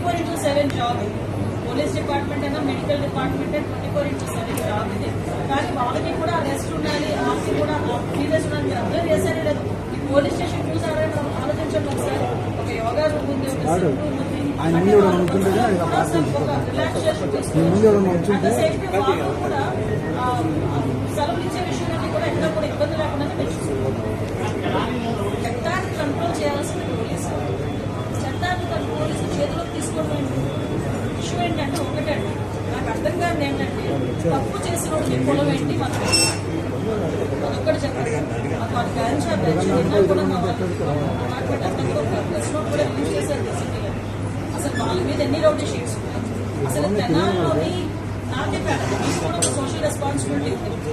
24/7 job. Police department అయినా medical department 24/7 job ఇది. కానీ వాళ్ళకి కూడా రెస్ట్ ఉండాలి, వాళ్ళకి కూడా సీరియస్ ఉండాలి. మీరు అబ్జర్వ్ చేశారే లేదు, ఈ పోలీస్ స్టేషన్ చూసారని ఆలోచించండి ఒకసారి. ఒక యోగా రూమ్ ఉంది, ఒక సిమ్ రూమ్ ఉంది, రిలాక్సేషన్ తీసుకుంటే సేఫ్టీ వాళ్ళు కూడా సెలవులు ఇచ్చే విషయాన్ని కూడా ఎక్కడ కూడా ఇబ్బంది లేకుండా చట్టాన్ని కంట్రోల్ చేయాల్సిన పోలీసు. చట్టాన్ని పోలీసు చేతిలోకి తీసుకోవడం ఇష్యూ ఏంటంటే ఒకటండి, నాకు అర్థం కాదు ఏంటంటే తప్పు చేసిన వాళ్ళకి పొలం ఏంటి మనం అదొక్కటి చెప్పాలి. మాకు బ్యాచ్ కూడా కూడా రిలీజ్ చేశారు బేసిక్గా. అసలు వాళ్ళ మీద ఎన్ని రౌడీ షీట్స్ ఉన్నాయి. అసలు తెనాల్లోని నాకే మీకు కూడా ఒక సోషల్ రెస్పాన్సిబిలిటీ ఉంది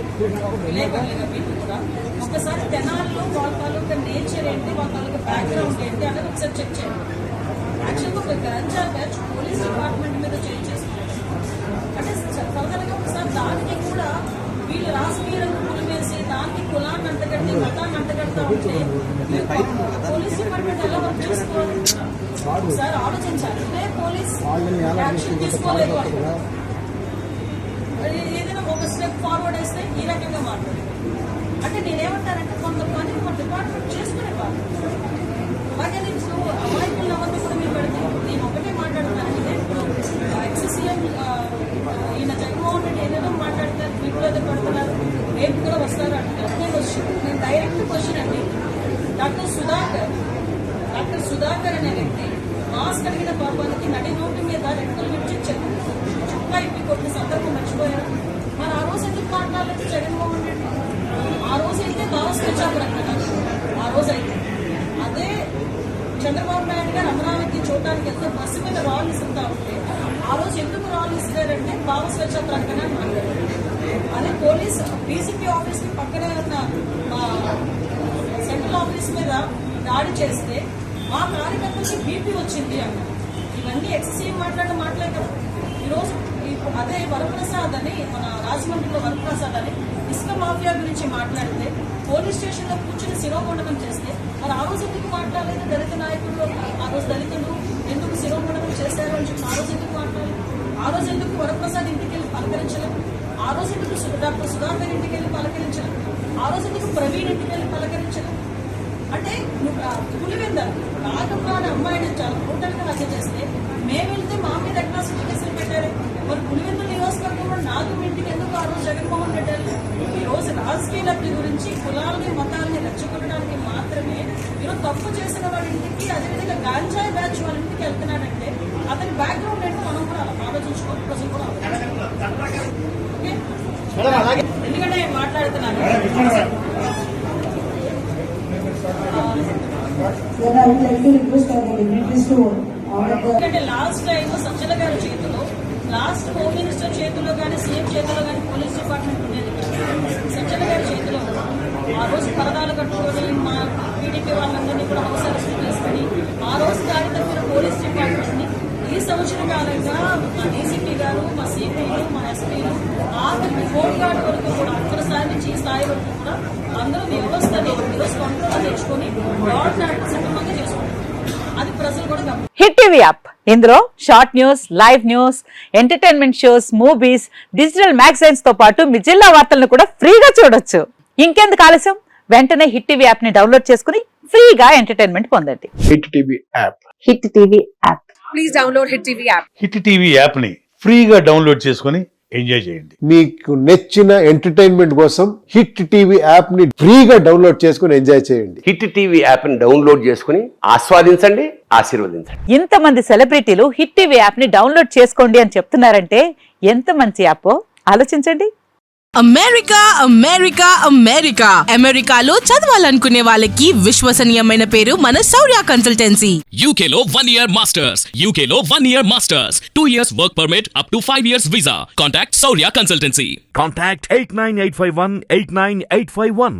విలేకరులుగా. మీకు కూడా ఒకసారి తెనాల్లో వాళ్ళ తాలూకా నేచర్ ఏంటి, వాళ్ళ తాలూకా బ్యాక్గ్రౌండ్ ఏంటి అనేది ఒకసారి చెక్ చేయండి. యాక్చువల్గా ఒక గంజా బ్యాచ్ పోలీస్ డిపార్ట్మెంట్ మీద చేంజ్ చేసుకున్నారు అంటే ఫర్దర్గా ఒకసారి దానికి కూడా వీళ్ళు రాజకీయ రంగులు వేసి దానికి కులాన్ని అంటగట్టి మతాన్ని అంటగడతా ఉంటే పోలీస్ డిపార్ట్మెంట్ ఎలా వర్క్ చేసుకోవాలి ఒకసారి ఆలోచించాలి. ఇదే పోలీస్ యాక్షన్ తీసుకోలేదు, ఏదైనా ఒక స్టెప్ ఫార్వర్డ్ వేస్తే ఈ రకంగా మాట్లాడారు. అంటే నేనేమంటానంటే కొంతమంది మన డిపార్ట్మెంట్ చేసుకునే వాళ్ళు అలాగే నేను అమాయకుల నమ్మకం కూడా మీరు పెడతాను. నేను ఒకటే మాట్లాడుతున్నానంటే ఇప్పుడు ఎక్స్సీఎం ఈయన జగన్మోహన్ రెడ్డి ఏదేదో మాట్లాడతారు, వీటిలో ఏదో పెడుతున్నారు, రేపు కూడా వస్తారు అంటారు. నేను డైరెక్ట్ క్వశ్చన్ అండి, డాక్టర్ సుధాకర్ అనే వ్యక్తి మాస్క్ అడిగిన పాపానికి నడి నోటి మీద రెక్కలు విడిచి చుక్కా ఇప్పి కొట్టిన సందర్భం మర్చిపోయారు. మరి ఆ రోజు ఎందుకు మాట్లాడలేదు జగన్మోహన్ రెడ్డి? ఆ రోజు అయితే భారత్ స్వచ్ఛాపురం కదా, ఆ రోజు అయితే అదే చంద్రబాబు నాయుడు గారు అమరావతి చూడడానికి వెళ్తే బస్సు మీద రాళ్ళు ఇస్తుంటా ఉంటే ఆ రోజు ఎందుకు రాళ్ళు ఇస్తారంటే భావ స్వచ్ఛ ప్రకటన మాట్లాడారు. అదే పోలీస్ డీసీపీ ఆఫీస్ కి పక్కనే ఉన్న సెంట్రల్ ఆఫీస్ మీద దాడి చేస్తే మా కార్యకర్తలకి బీపీ వచ్చింది అన్నారు. ఇవన్నీ ఎక్సీఎం మాట్లాడే మాటలే కదా. ఈరోజు అదే వరప్రసాద్ అని మన రాజమండ్రిలో వరప్రసాద్ అని ఇసుక మాఫియా గురించి మాట్లాడితే పోలీస్ స్టేషన్ లో కూర్చుని శిరోమండనం చేస్తే మరి ఆ రోజు ఎందుకు మాట్లాడలేదు? దళిత నాయకులు ఆ రోజు దళితులు ఎందుకు శిరోమండనం చేశారు అని చెప్పి ఆ రోజు ఎందుకు మాట్లాడలేదు? ఆ రోజు ఎందుకు వరప్రసాద్ ఇంటికి వెళ్ళి పలకరించలేదు? ఆ రోజు ఎందుకు డాక్టర్ సుధాకర్ ఇంటికి వెళ్ళి పలకరించలేదు? ఆ రోజు ఎందుకు ప్రవీణ్ ఇంటికి వెళ్ళి పలకరించలేదు? అంటే పులివెంద రాగమ్మ అనే అమ్మాయిని చాలా బ్రూటల్గా హత్య చేస్తే మేము వెళ్తే మా మీద అట్రాసిటీ కేసులు పెట్టారు. మరి పులివెంద నియోజకవర్గంలో నాకు ఇంటికి ఎందుకు ఆ రోజు జగన్మోహన్ రెడ్డి ఈ రోజు రాజకీయ లబ్ధి గురించి కులాలని మతాలని రెచ్చగొట్టడానికి మాత్రమే ఈరోజు తప్పు చేసిన వాళ్ళ ఇంటికి అదేవిధంగా గాంజాయి బ్యాచ్ వాళ్ళ ఇంటికి వెళ్తున్నాడంటే అతని బ్యాక్గ్రౌండ్ ఏంటో మనం కూడా ఆలోచించుకోవాలి, ప్రజలు కూడా ఎందుకంటే మాట్లాడుతున్నాను. ఎందుకంటే లాస్ట్ టైం సజ్జల గారి చేతిలో, లాస్ట్ హోమ్ మినిస్టర్ చేతిలో కానీ సీఎం చేతిలో కానీ పోలీస్ డిపార్ట్మెంట్ ఉండేది. సజ్జల గారి చేతిలో ఆ రోజు పరదాలు కట్టుకొని మా టీడీపీ వాళ్ళందరినీ కూడా హౌస్ అరెస్ట్ చేసుకుని ఆ రోజు దాడి తప్పిన పోలీస్ డిపార్ట్మెంట్ ని ఈ సంవత్సర కాలంగా మా డీసీపీ గారు, మా సిపిలు, మా ఎస్పీలు ఆఖరికి హోమ్ గార్డ్ వరకు కూడా అక్కడ స్థాయి నుంచి ఈ స్థాయి వరకు కూడా అందరూ వ్యవస్థని ఈరోజు కంట్రోల్ తెచ్చుకొని లాడ్ నాట్ సక్రమంగా చేసుకుంటారు. అది ప్రజలు కూడా హిట్ టీవీ యాప్, ఇందులో short news, live news, entertainment shows, movies, digital magazines తో పాటు మీ జిల్లా వార్తలను కూడా ఫ్రీగా చూడొచ్చు. ఇంకెందుకు ఆలస్యం, వెంటనే హిట్ టీవీ యాప్ ని డౌన్లోడ్ చేసుకుని ఫ్రీగా ఎంటర్టైన్మెంట్ పొందండి. Hit TV app, hit TV app, please download hit TV app. Hit TV app ని ఫ్రీగా డౌన్లోడ్ చేసుకుని ఎంజాయ్ చేయండి. మీకు నచ్చిన ఎంటర్టైన్మెంట్ కోసం హిట్ టీవీ యాప్ ని ఫ్రీగా డౌన్లోడ్ చేసుకుని ఎంజాయ్ చేయండి. హిట్ టీవీ యాప్ ని డౌన్లోడ్ చేసుకుని ఆస్వాదించండి, ఆశీర్వదించండి. ఇంతమంది సెలబ్రిటీలు హిట్ టీవీ యాప్ ని డౌన్లోడ్ చేసుకోండి అని చెప్తున్నారంటే ఎంత మంచి యాప్ ఆలోచించండి. అమెరికా అమెరికా అమెరికా అమెరికాలో చదవాలనుకునే వాళ్ళకి విశ్వసనీయమైన పేరు మన శౌర్య కన్సల్టెన్సీ. UK లో 1 year masters, UK లో 1 year masters, 2 years work permit up to 5 years visa. Contact Saurya Consultancy. Contact 89851 89851.